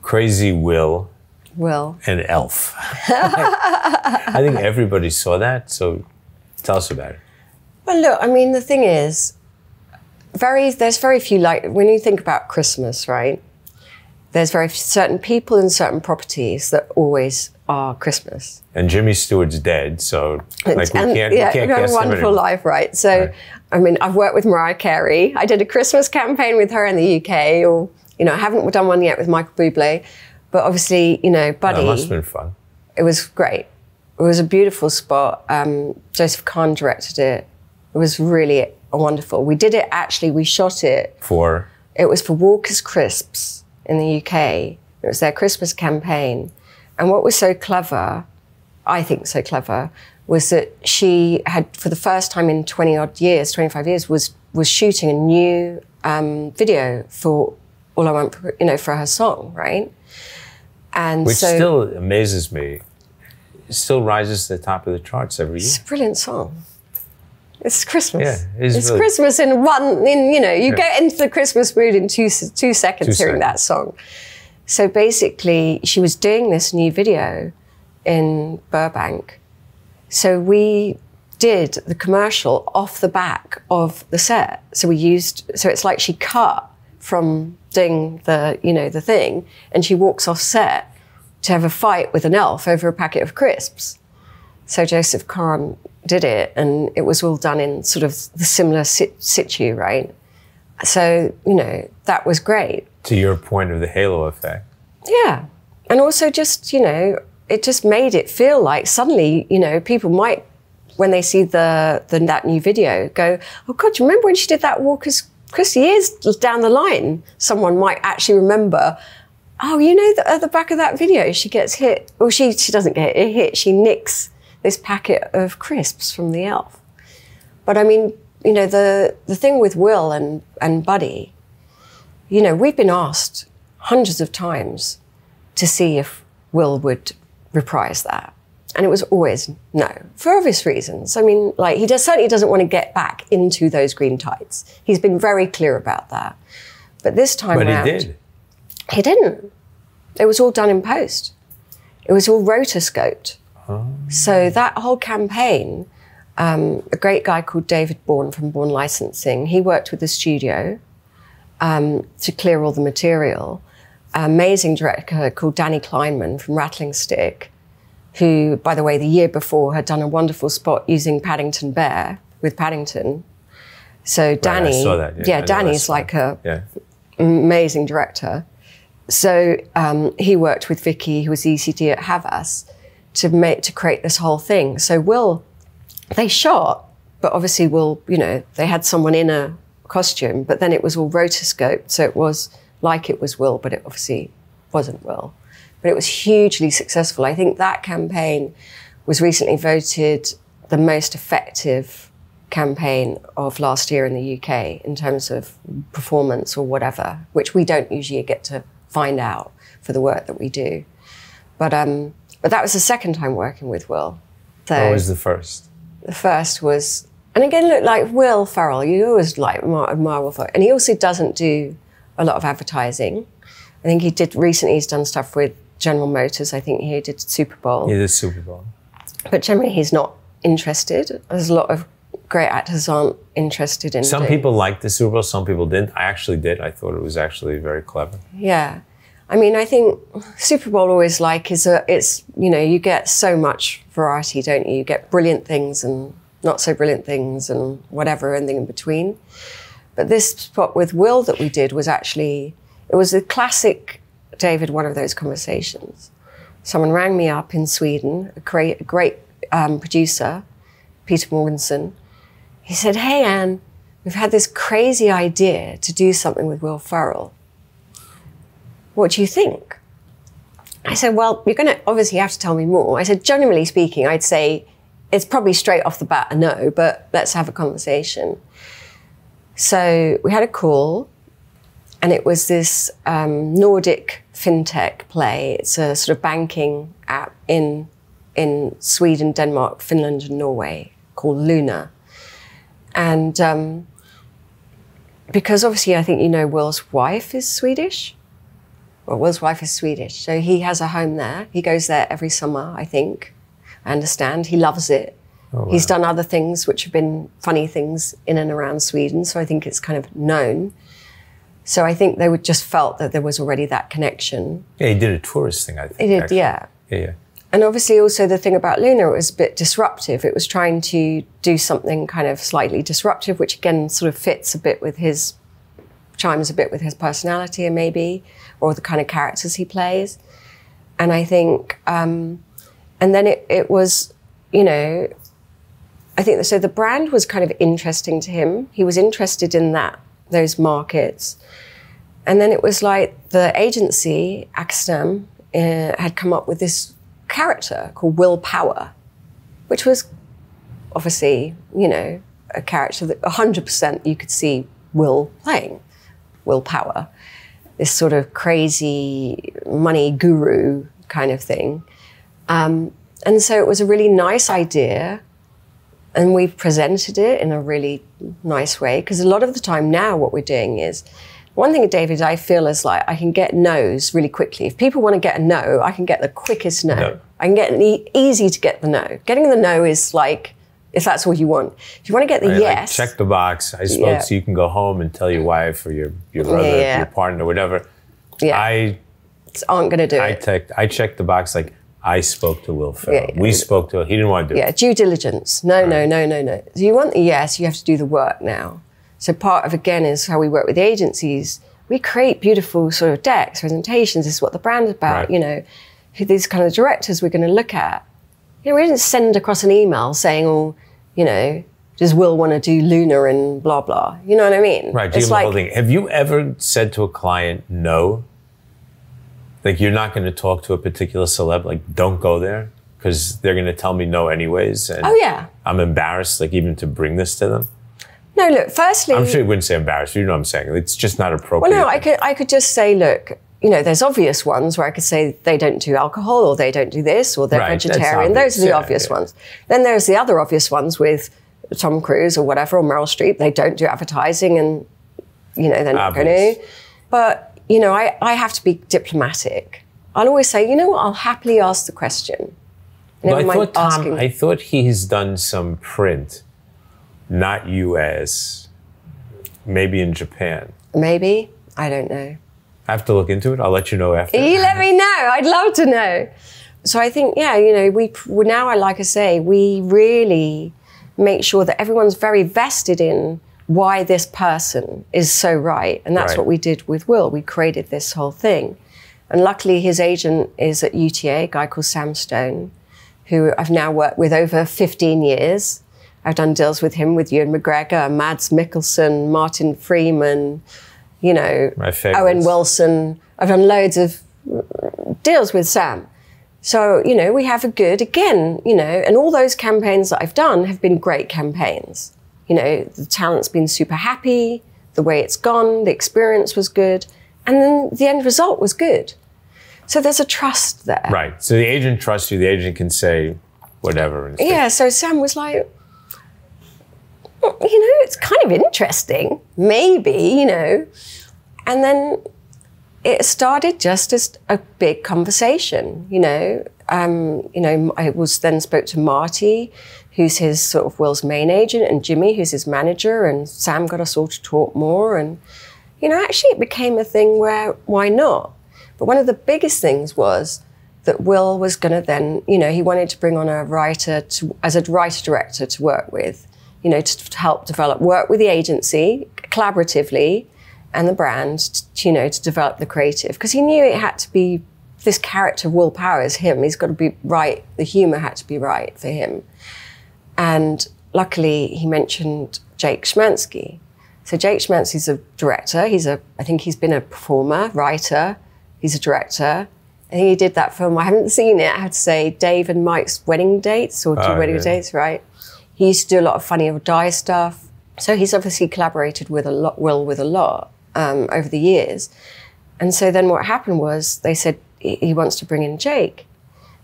Crazy Will. And Elf. I think everybody saw that, so tell us about it. Well, look, I mean, the thing is, there's very few, like, when you think about Christmas, right? There's certain people and certain properties that always are Christmas. And Jimmy Stewart's dead, so like we can't cast him a wonderful life, right? So, I mean, I've worked with Mariah Carey. I did a Christmas campaign with her in the UK, or, you know, I haven't done one yet with Michael Bublé. But obviously, you know, Buddy. That must have been fun. It was great. It was a beautiful spot. Joseph Kahn directed it. It was really wonderful. We did it, actually, we shot it. For? It was for Walker's Crisps in the UK. It was their Christmas campaign. And what was so clever, I think so clever, was that she had, for the first time in 20-odd years, 25 years, was shooting a new video for All I Want, you know, for her song, right? And which so, still amazes me. It still rises to the top of the charts every year. It's a brilliant song. It's Christmas. Yeah, it's really Christmas you know, you get into the Christmas mood in two seconds hearing that song. So basically, she was doing this new video in Burbank. So we did the commercial off the back of the set. So so it's like she cut from doing the, you know, the thing, and she walks off set to have a fight with an elf over a packet of crisps. So Joseph Kahn did it, and it was all done in sort of the similar situ, right? So, you know, that was great. To your point of the halo effect. Yeah. And also just, you know, it just made it feel like suddenly, you know, people might, when they see that new video, go, oh God, do you remember when she did that Walker's Chris? Years down the line, someone might actually remember, oh, you know, at the back of that video, she gets hit, or she doesn't get hit, she nicks this packet of crisps from the elf. But I mean, you know, the thing with Will and Buddy, you know, we've been asked hundreds of times to see if Will would reprise that. And it was always no, for obvious reasons. I mean, like, he certainly doesn't want to get back into those green tights. He's been very clear about that. But this time around... But he did. He didn't. It was all done in post. It was all rotoscoped. Oh. So that whole campaign, a great guy called David Bourne from Bourne Licensing, he worked with the studio to clear all the material. An amazing director called Danny Kleinman from Rattling Stick, who, by the way, the year before had done a wonderful spot using Paddington Bear with Paddington. So Danny, right, I saw that. Yeah, Danny's like a amazing director. So he worked with Vicky, who was ECD at Havas, to create this whole thing. So Will, they shot, but obviously Will, you know, they had someone in a costume, but then it was all rotoscoped, so it was like it was Will, but it obviously wasn't Will. But it was hugely successful. I think that campaign was recently voted the most effective campaign of last year in the UK in terms of performance or whatever, which we don't usually get to find out for the work that we do. But that was the second time working with Will. So what was the first? The first was, and again, look, like Will Ferrell, you always like admire Will Ferrell. And he also doesn't do a lot of advertising. I think he's done stuff with General Motors. I think he did Super Bowl. He did Super Bowl. But generally he's not interested. There's a lot of great actors aren't interested in Some people liked the Super Bowl, some people didn't. I actually did. I thought it was actually very clever. Yeah. I mean, I think Super Bowl always it's, you know, you get so much variety, don't you? You get brilliant things and not so brilliant things and whatever, anything in between. But this spot with Will that we did was actually, it was a classic, David, one of those conversations. Someone rang me up in Sweden, a great producer, Peter Morgensen. He said, hey, Anne, we've had this crazy idea to do something with Will Ferrell. What do you think? I said, well, you're going to obviously have to tell me more. I said, generally speaking, I'd say it's probably straight off the bat a no, but let's have a conversation. So we had a call, and it was this Nordic fintech play. It's a sort of banking app in Sweden, Denmark, Finland, and Norway called Luna. And because obviously I think you know Will's wife is Swedish. Well, Will's wife is Swedish, so he has a home there. He goes there every summer, I think. I understand. He loves it. Oh, wow. He's done other things which have been funny things in and around Sweden, so I think it's kind of known. So I think they would just felt that there was already that connection. Yeah, he did a tourist thing, I think. He did, actually. Yeah. Yeah. And obviously also the thing about Luna, it was a bit disruptive. It was trying to do something kind of slightly disruptive, which again sort of fits a bit with chimes a bit with his personality maybe, or the kind of characters he plays. And I think, and then it was, you know, I think, so the brand was kind of interesting to him. He was interested in those markets. And then it was like the agency, Axstam, had come up with this character called Will Power, which was obviously, you know, a character that 100% you could see Will playing, Will Power, this sort of crazy money guru kind of thing. And so it was a really nice idea, and we presented it in a really nice way, because a lot of the time now what we're doing is, one thing, David, I feel is like I can get no's really quickly. If people want to get a no, I can get the quickest no. I can get easy to get the no. Getting the no is like, if that's all you want. If you want to get the yes. Like check the box. I spoke, so you can go home and tell your wife or your brother, your partner, whatever. Yeah. Aren't going to do it. I checked the box like, I spoke to Will Ferrell. We spoke to him. He didn't want to do it. Yeah, due diligence. No. So you want the yes, you have to do the work now. So part of, again, is how we work with agencies. We create beautiful sort of decks, presentations. This is what the brand is about, you know, who these kind of directors we're going to look at. You know, we didn't send across an email saying, oh, you know, does Will want to do Luna and blah, blah. You know what I mean? Right. It's like, have you ever said to a client, no? Like, you're not going to talk to a particular celeb, like, don't go there, because they're going to tell me no anyways. And I'm embarrassed, like, even to bring this to them. No, look, firstly... I'm sure you wouldn't say embarrassed, you know what I'm saying. It's just not appropriate. Well, no, I could just say, look, you know, there's obvious ones where I could say they don't do alcohol, or they don't do this, or they're vegetarian. Those are the obvious ones. Then there's the other obvious ones with Tom Cruise or whatever, or Meryl Streep. They don't do advertising, and, you know, they're not going to. But... you know, I have to be diplomatic. I'll always say, you know what, I'll happily ask the question. Well, I thought he's done some print, not US, maybe in Japan. Maybe, I don't know. I have to look into it. I'll let you know after. You let me know. I'd love to know. So I think, yeah, you know, we now, like I say, we really make sure that everyone's very vested in why this person is so right. And that's what we did with Will. We created this whole thing. And luckily his agent is at UTA, a guy called Sam Stone, who I've now worked with over 15 years. I've done deals with him, with Ewan McGregor, Mads Mikkelsen, Martin Freeman, you know, Owen Wilson. I've done loads of deals with Sam. So, you know, we have a good, again, you know, and all those campaigns that I've done have been great campaigns. You know, the talent's been super happy, the way it's gone, the experience was good, and then the end result was good. So there's a trust there. Right. So the agent trusts you, the agent can say whatever. Yeah, so Sam was like, you know, it's kind of interesting, maybe, you know. And then it started just as a big conversation, you know. I then spoke to Marty, who's his sort of Will's main agent, and Jimmy, who's his manager, and Sam got us all to talk more. And, you know, actually it became a thing where, why not? But one of the biggest things was that Will was going to then, you know, he wanted to bring on a writer as a writer-director to work with, you know, to help work with the agency collaboratively and the brand, you know, to develop the creative. Because he knew it had to be, this character, Will Power, is him. He's got to be right. The humor had to be right for him. And luckily, he mentioned Jake Schmansky. So Jake Schmansky's a director. I think he's been a performer, writer. He's a director. I think he did that film. I haven't seen it. I have to say, Dave and Mike's Wedding Dates, or Two Wedding Dates, right? He used to do a lot of Funny or Die stuff. So he's obviously collaborated with Will with a lot over the years. And so then what happened was they said he wants to bring in Jake.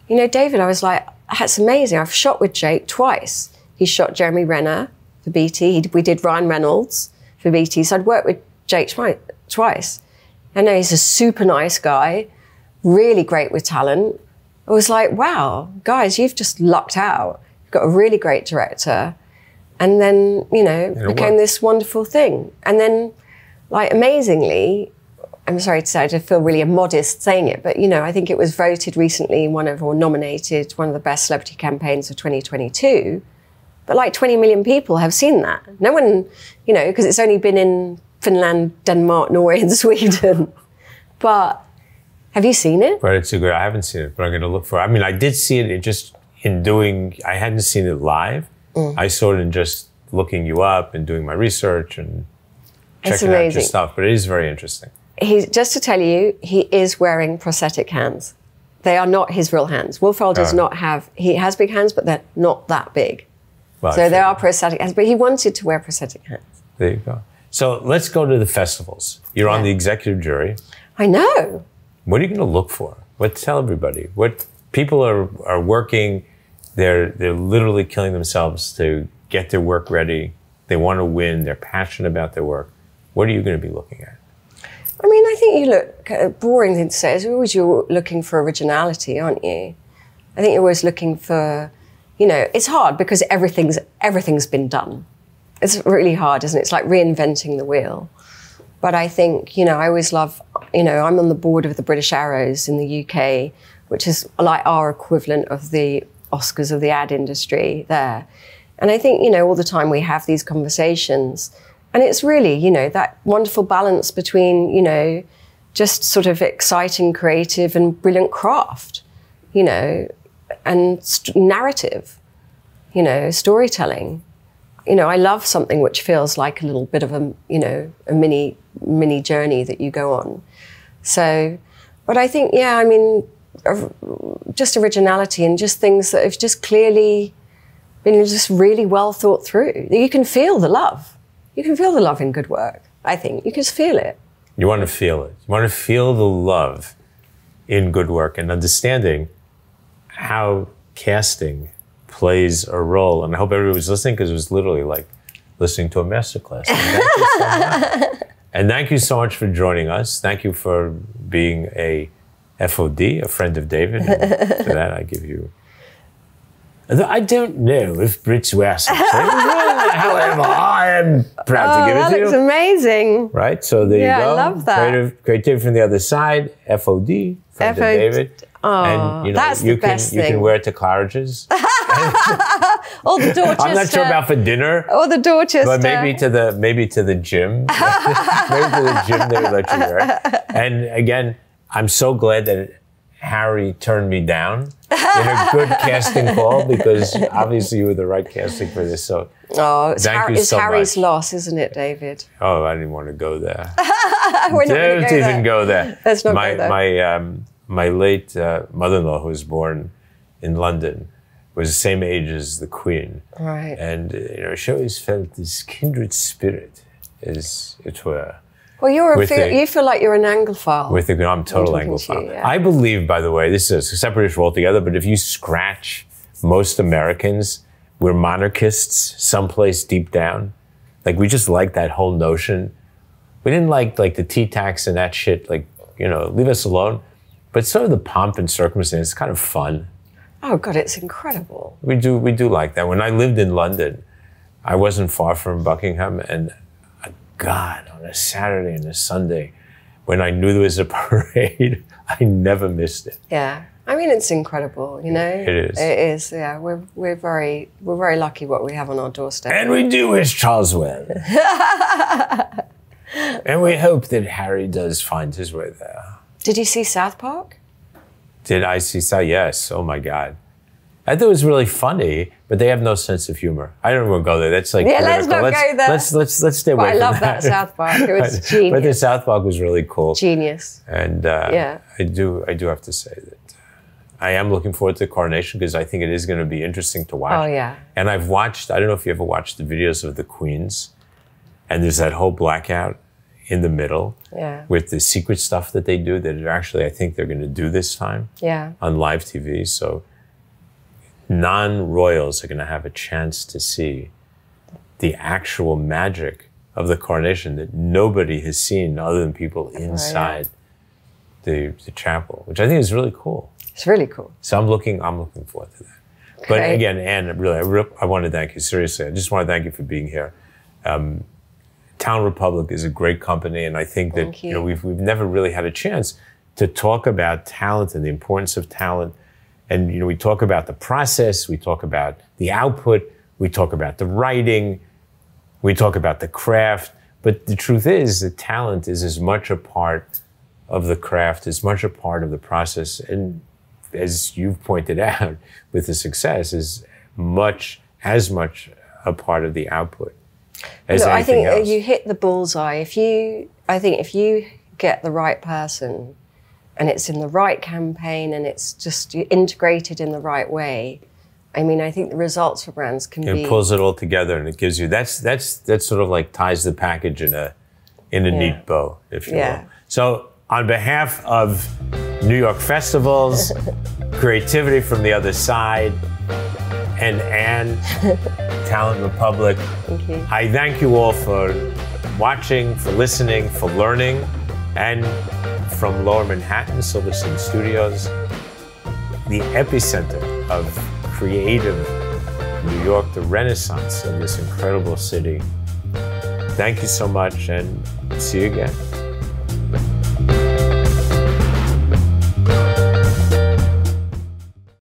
You know, David, I was like, that's amazing. I've shot with Jake twice. He shot Jeremy Renner for BT. We did Ryan Reynolds for BT. So I'd worked with Jake twice. I know he's a super nice guy, really great with talent. I was like, wow, guys, you've just lucked out. You've got a really great director. And then, you know, it became this wonderful thing. And then, like, amazingly, I'm sorry to say, I feel really immodest saying it, but, you know, I think it was voted recently nominated one of the best celebrity campaigns of 2022. But like 20 million people have seen that. No one, you know, because it's only been in Finland, Denmark, Norway, and Sweden. But Have you seen it? But it's a good, I haven't seen it, but I'm going to look for it. I mean, I did see it just in doing, I hadn't seen it live. I saw it in just looking you up and doing my research and checking out your stuff, but it is very interesting. Just to tell you, he is wearing prosthetic hands. They are not his real hands. Wolfhard does not have, he has big hands, but they're not that big. Well, so they are prosthetic hands, but he wanted to wear prosthetic hands. There you go. So let's go to the festivals. You're on the executive jury. I know. What are you going to look for? Tell everybody. What people are working, they're literally killing themselves to get their work ready. They want to win. They're passionate about their work. What are you going to be looking at? I mean, I think you look, a boring thing to say is always you're looking for originality, aren't you? I think you're always looking for, you know, it's hard because everything's been done. It's really hard, isn't it? It's like reinventing the wheel. But I think, you know, I always love, you know, I'm on the board of the British Arrows in the UK, which is like our equivalent of the Oscars of the ad industry there. And I think, you know, all the time we have these conversations, and it's really, you know, that wonderful balance between, you know, just sort of exciting, creative and brilliant craft, you know, and narrative, you know, storytelling. You know, I love something which feels like a little bit of a, you know, a mini journey that you go on. So, but I think, yeah, I mean, just originality and just things that have just clearly been just really well thought through. You can feel the love. You can feel the love in good work, I think. You can just feel it. You want to feel it. You want to feel the love in good work and understanding how casting plays a role. And I hope everybody was listening because it was literally like listening to a masterclass. And thank you so much for joining us. Thank you for being a FOD, a friend of David. And for that, I give you... I don't know if Brits wear such things. However, I am proud to give it to you. That looks amazing. Right, so there you go. I love that. Creativity from the other side, FOD, friend of David. Oh, and, you know, that's the best thing. You can wear it to Claridge's. Or the Dorchester. I'm not sure about for dinner. Or the Dorchester. But maybe to the gym. Maybe to the gym they would let you wear it. And again, I'm so glad that Harry turned me down in a good casting call, because obviously you were the right casting for this. So it's Harry's loss, isn't it, David? Oh, I didn't want to go there. We're not going to Don't even go there. Let's not go there. My late mother-in-law, who was born in London, was the same age as the Queen. Right. And you know, she always felt this kindred spirit, as it were. Well, you feel like you're an Anglophile. I'm total Anglophile. Yeah. I believe, by the way, this is a separate issue altogether, but if you scratch most Americans, we're monarchists someplace deep down. Like, we just like that whole notion. We didn't like the tea tax and that shit, like, you know, leave us alone. But sort of the pomp and circumstance is kind of fun. Oh, God, it's incredible. We do like that. When I lived in London, I wasn't far from Buckingham, and God, on a Saturday and a Sunday, when I knew there was a parade, I never missed it. Yeah, I mean, it's incredible, you know. It is. It is. Yeah, we're very lucky what we have on our doorstep. And we do wish Charles well. And we hope that Harry does find his way there. Did you see South Park? Did I see South? Yes. Oh my God. I thought it was really funny, but they have no sense of humor. I don't want to go there. That's like political. Let's not go there. Let's stay away from that. I love that South Park. It was genius. But the South Park was really cool. Genius. And I do have to say that I am looking forward to the coronation, because I think it is going to be interesting to watch. Oh yeah. And I've watched. I don't know if you ever watched the videos of the Queens, and there's that whole blackout in the middle, with the secret stuff that they do that actually I think they're going to do this time, on live TV. So non-royals are going to have a chance to see the actual magic of the coronation that nobody has seen other than people inside the chapel, which I think is really cool. It's really cool. So I'm looking forward to that. Okay. But again, Anne, really, I want to thank you. Seriously, I just want to thank you for being here. Talent Republic is a great company, and I think that you know we've never really had a chance to talk about talent and the importance of talent. And you know, we talk about the process, we talk about the output, we talk about the writing, we talk about the craft. But the truth is that talent is as much a part of the craft, as much a part of the process, and as you've pointed out, with the success, is as much a part of the output as Look, anything else. I think you hit the bullseye. I think if you get the right person, and it's in the right campaign, and it's just integrated in the right way, I mean, I think the results for brands can be... It pulls it all together, and it gives you... That's sort of like ties the package in a neat bow, if you will. So, on behalf of New York festivals, Creativity from the Other Side, and Anne, Talent Republic, thank you. I thank you all for watching, for listening, for learning, and from Lower Manhattan, Silverstein Studios, the epicenter of creative New York, the renaissance of this incredible city. Thank you so much, and see you again.